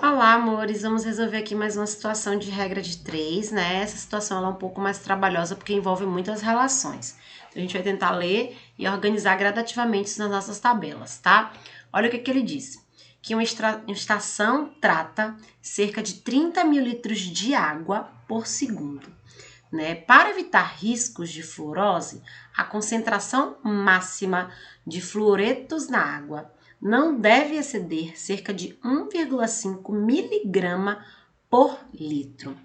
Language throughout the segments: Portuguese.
Olá, amores! Vamos resolver aqui mais uma situação de regra de 3, né? Essa situação ela é um pouco mais trabalhosa porque envolve muitas relações. Então, a gente vai tentar ler e organizar gradativamente nas nossas tabelas, tá? Olha o que ele diz. Que uma estação trata cerca de 30 mil litros de água por segundo. Né? Para evitar riscos de fluorose, a concentração máxima de fluoretos na água não deve exceder cerca de 1,5 miligrama por litro,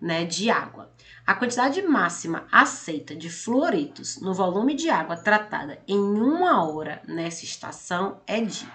né, de água. A quantidade máxima aceita de fluoretos no volume de água tratada em 1 hora nessa estação é de,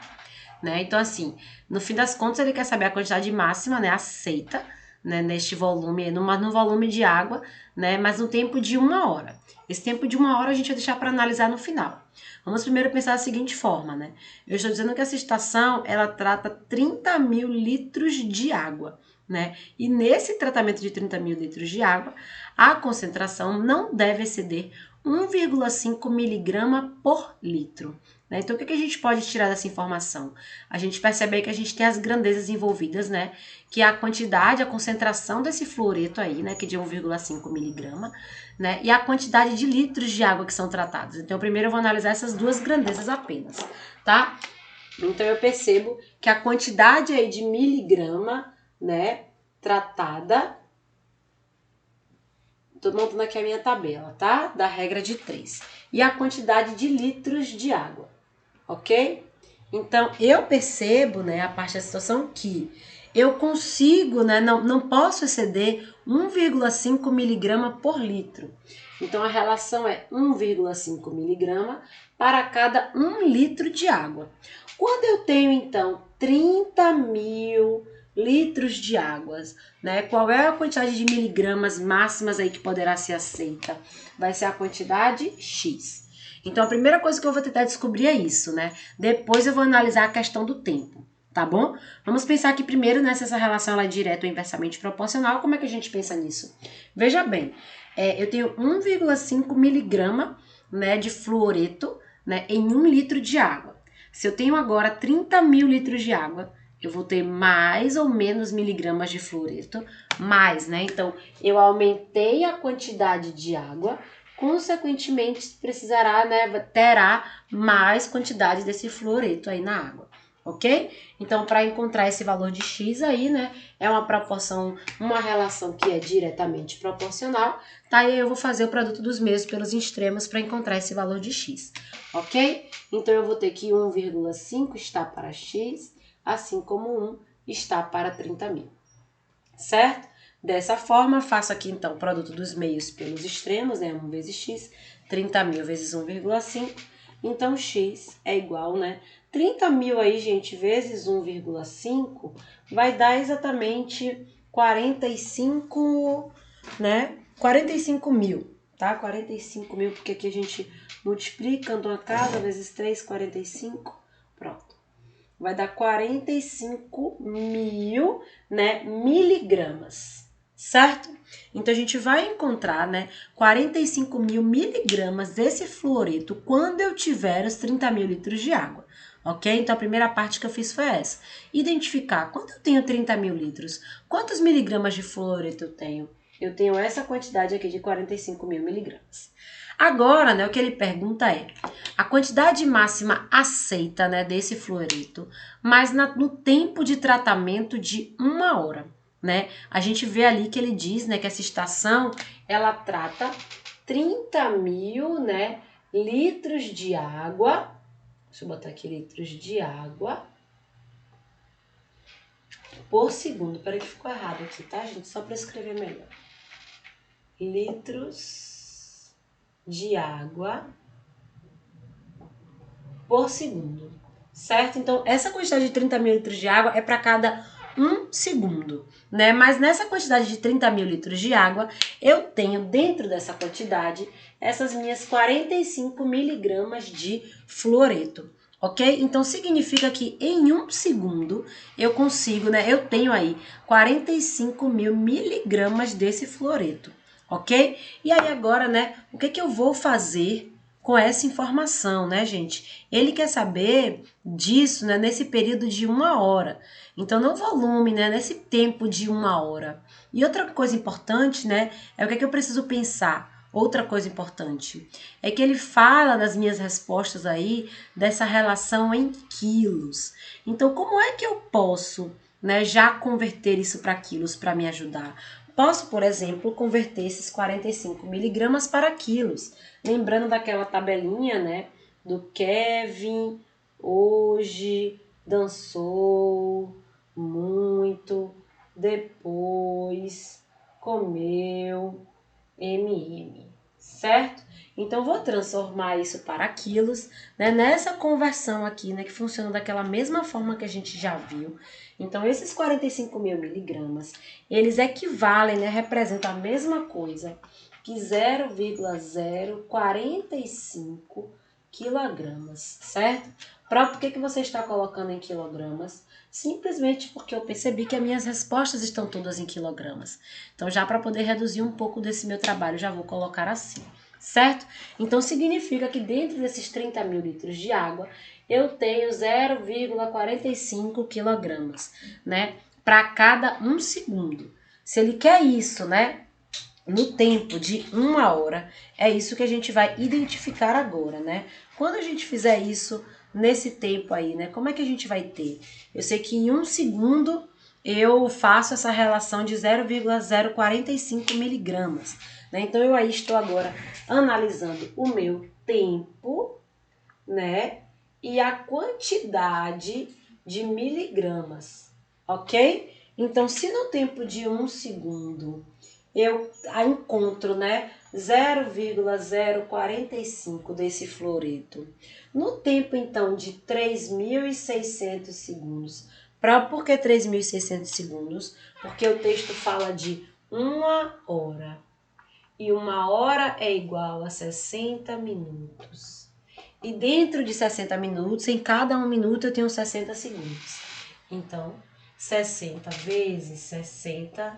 né? Então, assim, no fim das contas, ele quer saber a quantidade máxima, né, aceita, né, neste volume, no volume de água, né, mas no tempo de 1 hora. Esse tempo de 1 hora a gente vai deixar para analisar no final. Vamos primeiro pensar da seguinte forma, né? Eu estou dizendo que essa estação, ela trata 30 mil litros de água, né? E nesse tratamento de 30 mil litros de água, a concentração não deve exceder 1,5 miligrama por litro. Né? Então, o que a gente pode tirar dessa informação? A gente percebe aí que a gente tem as grandezas envolvidas, né? Que é a quantidade, a concentração desse fluoreto aí, né? Que é de 1,5 miligrama, né? E a quantidade de litros de água que são tratados. Então, primeiro eu vou analisar essas duas grandezas apenas, tá? Então, eu percebo que a quantidade aí de miligrama, né? Tratada. Tô montando aqui a minha tabela, tá? Da regra de 3. E a quantidade de litros de água, ok? Então, eu percebo, né, a parte da situação que eu consigo, né, não posso exceder 1,5 miligrama por litro. Então, a relação é 1,5 miligrama para cada 1 litro de água. Quando eu tenho, então, 30 mil litros de águas, né? Qual é a quantidade de miligramas máximas aí que poderá ser aceita? Vai ser a quantidade X. Então, a primeira coisa que eu vou tentar descobrir é isso, né? Depois eu vou analisar a questão do tempo, tá bom? Vamos pensar aqui primeiro, né, se essa relação ela é direta ou inversamente proporcional. Como é que a gente pensa nisso? Veja bem, eu tenho 1,5 miligrama, né, de fluoreto, né, em 1 litro de água. Se eu tenho agora 30 mil litros de água, eu vou ter mais ou menos miligramas de fluoreto, mais, né? Então, eu aumentei a quantidade de água, consequentemente, precisará, né, terá mais quantidade desse fluoreto aí na água, ok? Então, para encontrar esse valor de X aí, né, é uma proporção, uma relação que é diretamente proporcional, tá? E aí eu vou fazer o produto dos meios pelos extremos para encontrar esse valor de X, ok? Então, eu vou ter que 1,5 está para X, assim como 1 está para 30 mil, certo? Dessa forma, faço aqui então o produto dos meios pelos extremos, né? 1 vezes x, 30 mil vezes 1,5, então x é igual, né? 30 mil aí, gente, vezes 1,5 vai dar exatamente 45, né? 45 mil, tá? 45 mil, porque aqui a gente multiplica, uma casa vezes 3, 45, pronto. Vai dar 45 mil, né, miligramas, certo? Então, a gente vai encontrar, né, 45 mil miligramas desse fluoreto quando eu tiver os 30 mil litros de água, ok? Então, a primeira parte que eu fiz foi essa. Identificar, quando eu tenho 30 mil litros, quantos miligramas de fluoreto eu tenho? Eu tenho essa quantidade aqui de 45 mil miligramas. Agora, né, o que ele pergunta é a quantidade máxima aceita, né, desse fluoreto, mas no tempo de tratamento de 1 hora, né? A gente vê ali que ele diz, né, que essa estação, ela trata 30 mil, né, litros de água. Deixa eu botar aqui litros de água por segundo. Peraí que ficou errado aqui, tá, gente? Só para escrever melhor. Litros de água por segundo, certo? Então, essa quantidade de 30 mil litros de água é para cada 1 segundo, né? Mas nessa quantidade de 30 mil litros de água, eu tenho dentro dessa quantidade essas minhas 45 miligramas de fluoreto, ok? Então, significa que em 1 segundo eu consigo, né? Eu tenho aí 45 mil miligramas desse fluoreto, ok? E aí agora, né? O que eu vou fazer com essa informação, né, gente? Ele quer saber disso, né, nesse período de 1 hora. Então, no volume, né, nesse tempo de 1 hora. E outra coisa importante, né, é o que é que eu preciso pensar. Outra coisa importante é que ele fala nas minhas respostas aí dessa relação em quilos. Então, como é que eu posso, né, já converter isso para quilos para me ajudar? Posso, por exemplo, converter esses 45 miligramas para quilos. Lembrando daquela tabelinha, né, do Kevin hoje dançou muito, depois comeu MM, certo? Então, vou transformar isso para quilos, né, nessa conversão aqui, né, que funciona daquela mesma forma que a gente já viu. Então, esses 45 mil miligramas, eles equivalem, né, representam a mesma coisa que 0,045 quilogramas, certo? Por que você está colocando em quilogramas? Simplesmente porque eu percebi que as minhas respostas estão todas em quilogramas. Então, já para poder reduzir um pouco desse meu trabalho, já vou colocar assim, certo? Então, significa que dentro desses 30 mil litros de água, eu tenho 0,45 quilogramas, né? Para cada 1 segundo. Se ele quer isso, né? No tempo de 1 hora, é isso que a gente vai identificar agora, né? Quando a gente fizer isso nesse tempo aí, né? Como é que a gente vai ter? Eu sei que em 1 segundo eu faço essa relação de 0,045 miligramas, né? Então eu aí estou agora analisando o meu tempo, né? E a quantidade de miligramas, ok? Então, se no tempo de 1 segundo eu encontro, né, 0,045 desse fluoreto. No tempo, então, de 3.600 segundos. Por que 3.600 segundos? Porque o texto fala de 1 hora. E 1 hora é igual a 60 minutos. E dentro de 60 minutos, em cada 1 minuto, eu tenho 60 segundos. Então, 60 vezes 60,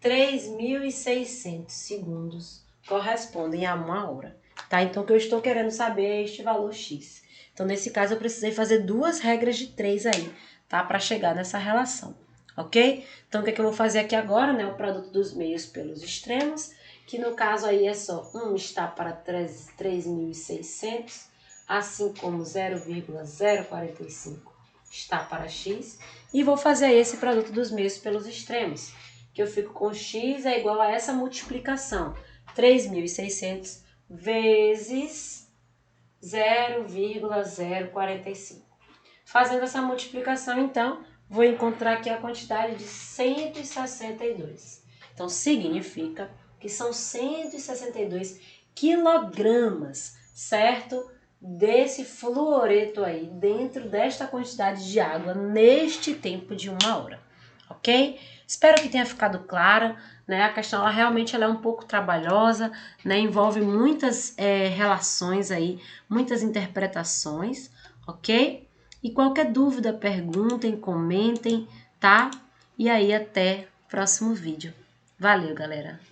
3.600 segundos correspondem a 1 hora. Tá? Então, o que eu estou querendo saber é este valor X. Então, nesse caso, eu precisei fazer 2 regras de 3 aí, tá? Para chegar nessa relação, ok? Então, o que é que eu vou fazer aqui agora, né? O produto dos meios pelos extremos, que no caso aí é só 1 está para 3.600, assim como 0,045 está para X. E vou fazer esse produto dos meios pelos extremos, que eu fico com x é igual a essa multiplicação, 3.600 vezes 0,045. Fazendo essa multiplicação, então, vou encontrar aqui a quantidade de 162. Então, significa que são 162 quilogramas, certo? Desse fluoreto aí, dentro desta quantidade de água, neste tempo de 1 hora, ok? Espero que tenha ficado clara, né? A questão ela realmente ela é um pouco trabalhosa, né? Envolve muitas relações aí, muitas interpretações, ok? E qualquer dúvida, perguntem, comentem, tá? E aí até o próximo vídeo. Valeu, galera!